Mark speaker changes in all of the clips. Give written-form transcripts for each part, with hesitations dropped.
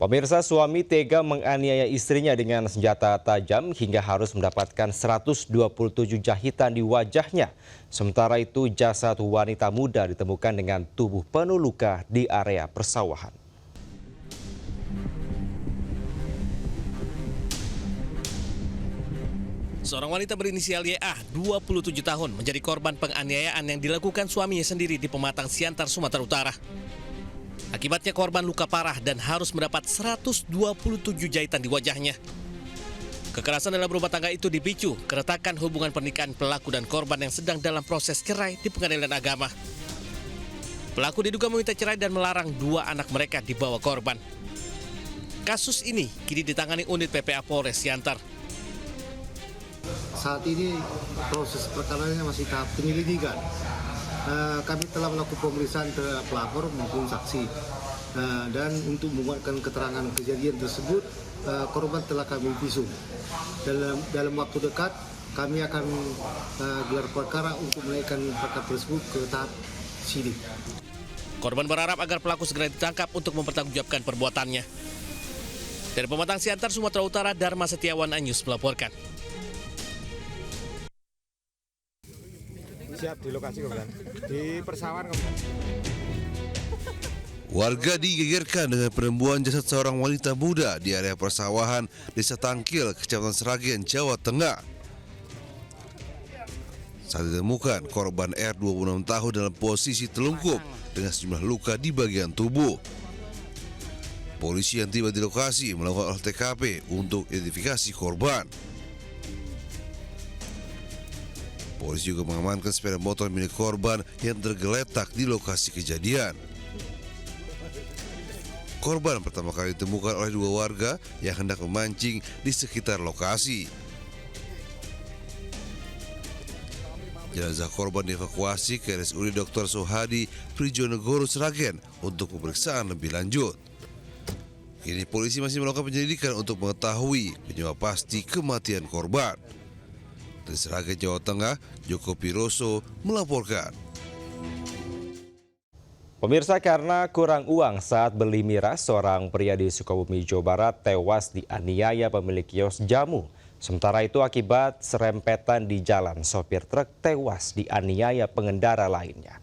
Speaker 1: Pemirsa, suami tega menganiaya istrinya dengan senjata tajam hingga harus mendapatkan 127 jahitan di wajahnya. Sementara itu, jasad wanita muda ditemukan dengan tubuh penuh luka di area persawahan.
Speaker 2: Seorang wanita berinisial YA, 27 tahun, menjadi korban penganiayaan yang dilakukan suaminya sendiri di Pematang Siantar, Sumatera Utara. Akibatnya korban luka parah dan harus mendapat 127 jahitan di wajahnya. Kekerasan dalam rumah tangga itu dipicu keretakan hubungan pernikahan pelaku dan korban yang sedang dalam proses cerai di pengadilan agama. Pelaku diduga meminta cerai dan melarang dua anak mereka dibawa korban. Kasus ini kini ditangani unit PPA Polres Siantar.
Speaker 3: Saat ini proses perkaranya masih tahap penyelidikan. Kami telah melakukan pemeriksaan terhadap pelapor maupun saksi. Dan untuk menguatkan keterangan kejadian tersebut, korban telah kami visum. Dalam waktu dekat, kami akan gelar perkara untuk menaikkan perkara tersebut ke tahap sidik.
Speaker 2: Korban berharap agar pelaku segera ditangkap untuk mempertanggungjawabkan perbuatannya. Dari Pematang Siantar, Sumatera Utara, Dharma Setiawan Anyus melaporkan.
Speaker 4: Siap di lokasi kemudian di persawahan kemudian.
Speaker 5: Warga digegerkan dengan penemuan jasad seorang wanita muda di area persawahan Desa Tangkil, Kecamatan Sragen, Jawa Tengah. Saat ditemukan, korban R 26 tahun dalam posisi telungkup dengan sejumlah luka di bagian tubuh. Polisi yang tiba di lokasi melakukan olah TKP untuk identifikasi korban. Polisi juga mengamankan sepeda motor milik korban yang tergeletak di lokasi kejadian. Korban pertama kali ditemukan oleh dua warga yang hendak memancing di sekitar lokasi. Jenazah korban dievakuasi ke RSUD Dr. Sohadi Prijonegoro Sragen untuk pemeriksaan lebih lanjut. Kini polisi masih melakukan penyelidikan untuk mengetahui penyebab pasti kematian korban. Dari Sragen, Jawa Tengah, Joko Piroso melaporkan.
Speaker 1: Pemirsa, karena kurang uang saat beli miras, seorang pria di Sukabumi, Jawa Barat tewas dianiaya pemilik kios jamu. Sementara itu, akibat serempetan di jalan, sopir truk tewas dianiaya pengendara lainnya.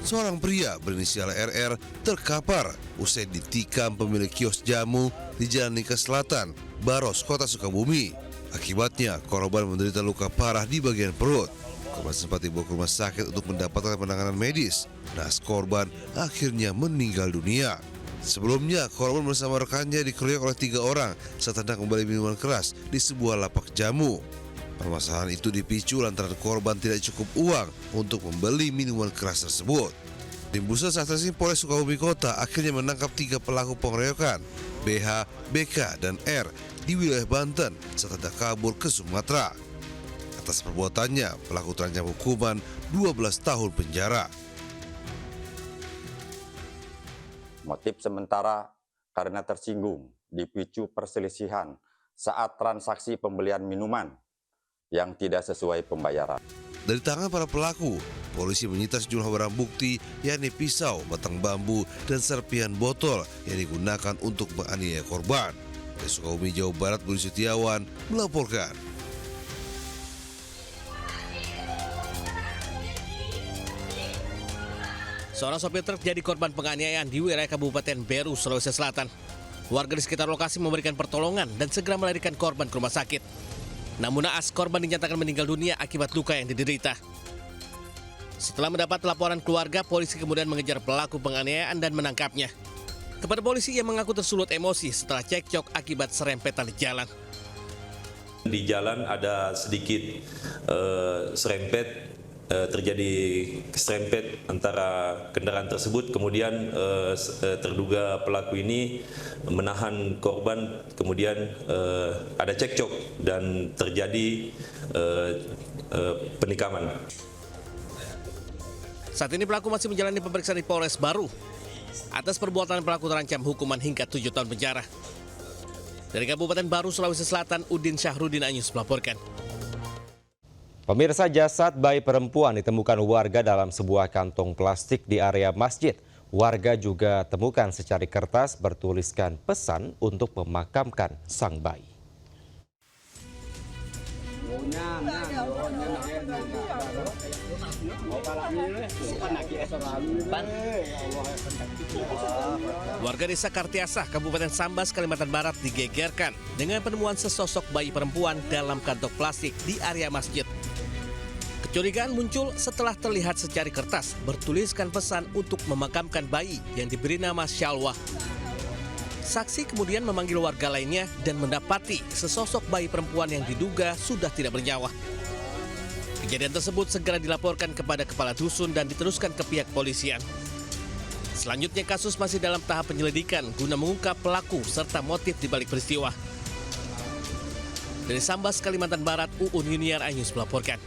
Speaker 5: Seorang pria berinisial RR terkapar usai ditikam pemilik kios jamu di Jalan Ningka Selatan, Baros, Kota Sukabumi. Akibatnya, korban menderita luka parah di bagian perut. Korban sempat dibawa ke rumah sakit untuk mendapatkan penanganan medis. Naas korban akhirnya meninggal dunia. Sebelumnya, korban bersama rekannya dikeroyok oleh 3 orang saat hendak membeli minuman keras di sebuah lapak jamu. Permasalahan itu dipicu lantaran korban tidak cukup uang untuk membeli minuman keras tersebut. Tim Pusat Satreskrim Polres Sukabumi Kota akhirnya menangkap 3 pelaku pengeroyokan, BH, BK, dan R di wilayah Banten saat hendak kabur ke Sumatera. Atas perbuatannya, pelaku terancam hukuman 12 tahun penjara.
Speaker 6: Motif sementara karena tersinggung dipicu perselisihan saat transaksi pembelian minuman yang tidak sesuai pembayaran.
Speaker 5: Dari tangan para pelaku, polisi menyita sejumlah barang bukti yakni pisau, batang bambu, dan serpihan botol yang digunakan untuk menganiaya korban. Dari Sukabumi, Jawa Barat, Budi Setiawan melaporkan.
Speaker 2: Seorang sopir truk jadi korban penganiayaan di wilayah Kabupaten Beru, Sulawesi Selatan. Warga di sekitar lokasi memberikan pertolongan dan segera melarikan korban ke rumah sakit. Namun naas, korban dinyatakan meninggal dunia akibat luka yang diderita. Setelah mendapat laporan keluarga, polisi kemudian mengejar pelaku penganiayaan dan menangkapnya. Kepada polisi, ia mengaku tersulut emosi setelah cekcok akibat serempetan di jalan.
Speaker 7: Di jalan ada sedikit serempet, terjadi serempet antara kendaraan tersebut, kemudian terduga pelaku ini menahan korban, kemudian ada cekcok dan terjadi penikaman.
Speaker 2: Saat ini pelaku masih menjalani pemeriksaan di Polres Baru. Atas perbuatan pelaku terancam hukuman hingga 7 tahun penjara. Dari Kabupaten Baru, Sulawesi Selatan, Udin Syahrudin Anyus melaporkan.
Speaker 1: Pemirsa, jasad bayi perempuan ditemukan warga dalam sebuah kantong plastik di area masjid. Warga juga temukan secari kertas bertuliskan pesan untuk memakamkan sang bayi.
Speaker 2: Warga desa Kartiasah, Kabupaten Sambas, Kalimantan Barat digegerkan dengan penemuan sesosok bayi perempuan dalam kantong plastik di area masjid. Kecurigaan muncul setelah terlihat secari kertas bertuliskan pesan untuk memakamkan bayi yang diberi nama Syalwah. Saksi kemudian memanggil warga lainnya dan mendapati sesosok bayi perempuan yang diduga sudah tidak bernyawa. Kejadian tersebut segera dilaporkan kepada kepala dusun dan diteruskan ke pihak polisian. Selanjutnya kasus masih dalam tahap penyelidikan guna mengungkap pelaku serta motif di balik peristiwa. Dari Sambas, Kalimantan Barat, Uun Yuniar Anyus melaporkan.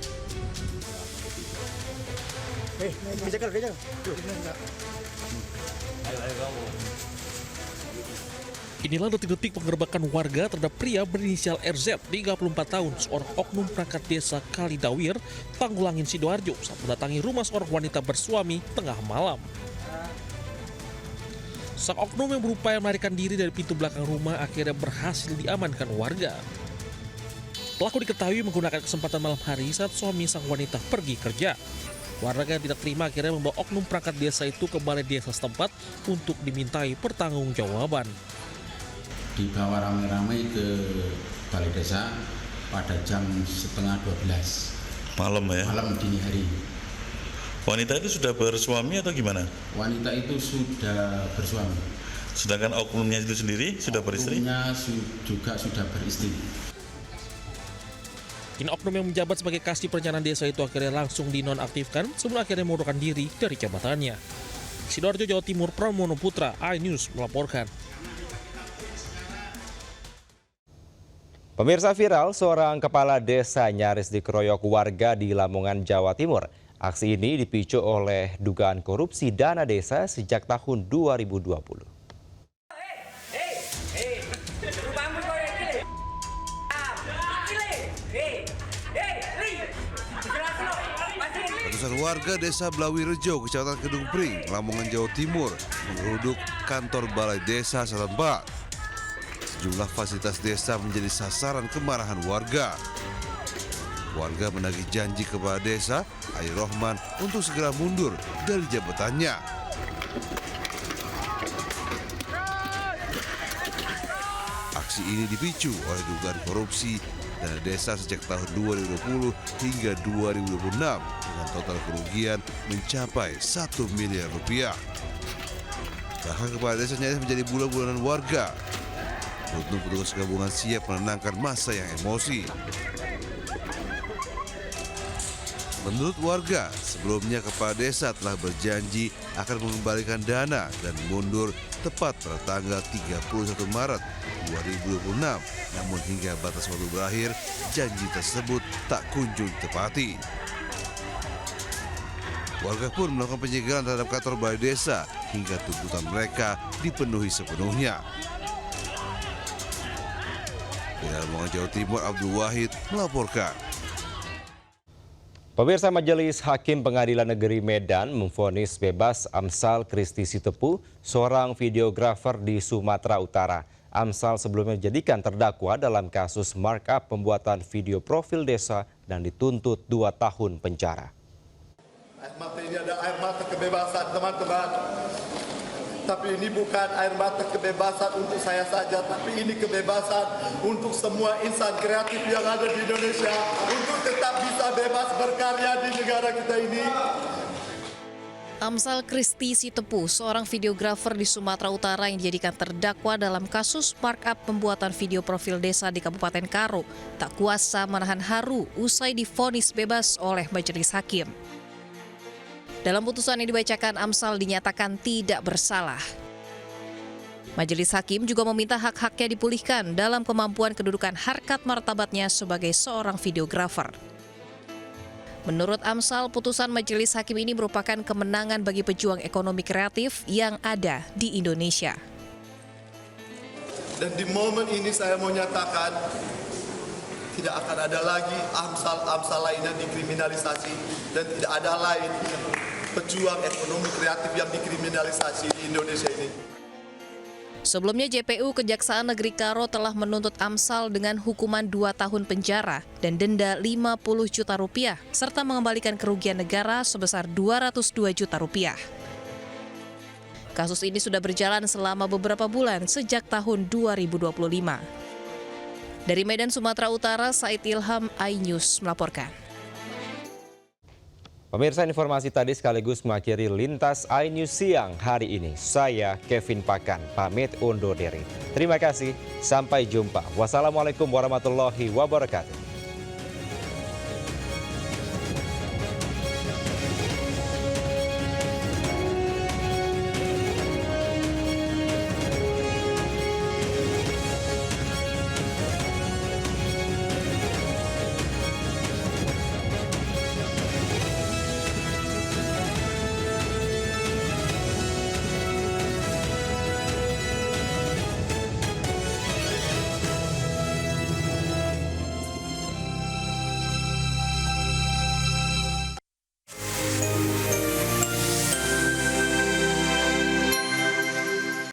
Speaker 8: Inilah detik-detik penggerbekan warga terhadap pria berinisial RZ, 34 tahun, seorang oknum perangkat desa Kalidawir, Tanggulangin, Sidoarjo, saat mendatangi rumah seorang wanita bersuami tengah malam. Sang oknum yang berupaya melarikan diri dari pintu belakang rumah akhirnya berhasil diamankan warga. Pelaku diketahui menggunakan kesempatan malam hari saat suami sang wanita pergi kerja. Warga yang tidak terima akhirnya membawa oknum perangkat desa itu ke balai desa setempat untuk dimintai pertanggungjawaban.
Speaker 9: Dibawa ramai-ramai ke balai desa pada jam 11:30
Speaker 10: malam ya?
Speaker 9: Malam dini hari.
Speaker 10: Wanita itu sudah bersuami atau gimana?
Speaker 9: Wanita itu sudah bersuami.
Speaker 10: Sedangkan oknumnya itu sendiri sudah beristri?
Speaker 9: Oknumnya juga sudah beristri.
Speaker 8: Kini oknum yang menjabat sebagai kasih perencanaan desa itu akhirnya langsung dinonaktifkan sebelum akhirnya mengundurkan diri dari jabatannya. Sidoarjo, Jawa Timur, Pramono Putra, iNews melaporkan.
Speaker 1: Pemirsa, viral seorang kepala desa nyaris dikeroyok warga di Lamongan, Jawa Timur. Aksi ini dipicu oleh dugaan korupsi dana desa sejak tahun 2020.
Speaker 5: Ratusan warga desa Blawirejo, Kecamatan Kedung Pring, Lamongan, Jawa Timur, menggeruduk kantor balai desa setempat. Sejumlah fasilitas desa menjadi sasaran kemarahan warga. Warga menagih janji kepada desa Air Rohman untuk segera mundur dari jabatannya. Aksi ini dipicu oleh dugaan korupsi dana desa sejak tahun 2020 hingga 2026 dengan total kerugian mencapai 1 miliar rupiah. Bahkan kepala desa nyaris menjadi bulan-bulanan warga. Untuk petugas gabungan siap menenangkan massa yang emosi. Menurut warga, sebelumnya kepala desa telah berjanji akan mengembalikan dana dan mundur tepat pada tanggal 31 Maret 2026. Namun hingga batas waktu berakhir, janji tersebut tak kunjung ditepati. Warga pun melakukan penyegelan terhadap kantor balai desa hingga tuntutan mereka dipenuhi sepenuhnya. Dari Lamongan, Jawa Timur, Abdul Wahid melaporkan.
Speaker 1: Pemirsa, Majelis Hakim Pengadilan Negeri Medan memvonis bebas Amsal Kristi Sitepu, seorang videografer di Sumatera Utara. Amsal sebelumnya dijadikan terdakwa dalam kasus markup pembuatan video profil desa dan dituntut 2 tahun penjara.
Speaker 11: Air mata ini ada air mata kebebasan, teman-teman. Tapi ini bukan air mata kebebasan untuk saya saja, tapi ini kebebasan untuk semua insan kreatif yang ada di Indonesia untuk tetap bisa bebas berkarya di negara kita ini.
Speaker 12: Amsal Kristi Sitepu, seorang videografer di Sumatera Utara yang dijadikan terdakwa dalam kasus markup pembuatan video profil desa di Kabupaten Karo, tak kuasa menahan haru usai divonis bebas oleh majelis hakim. Dalam putusan yang dibacakan, Amsal dinyatakan tidak bersalah. Majelis hakim juga meminta hak-haknya dipulihkan dalam kemampuan kedudukan harkat martabatnya sebagai seorang videografer. Menurut Amsal, putusan majelis hakim ini merupakan kemenangan bagi pejuang ekonomi kreatif yang ada di
Speaker 11: tidak akan ada lagi AMSAL lain yang dikriminalisasi dan tidak ada lain pejuang ekonomi kreatif yang dikriminalisasi di Indonesia ini.
Speaker 12: Sebelumnya JPU Kejaksaan Negeri Karo telah menuntut AMSAL dengan hukuman 2 tahun penjara dan denda 50 juta rupiah serta mengembalikan kerugian negara sebesar 202 juta rupiah. Kasus ini sudah berjalan selama beberapa bulan sejak tahun 2025. Dari Medan, Sumatera Utara, Said Ilham, iNews melaporkan.
Speaker 1: Pemirsa, informasi tadi sekaligus mengakhiri Lintas iNews siang hari ini. Saya Kevin Pakan, pamit undur diri. Terima kasih, sampai jumpa. Wassalamualaikum warahmatullahi wabarakatuh.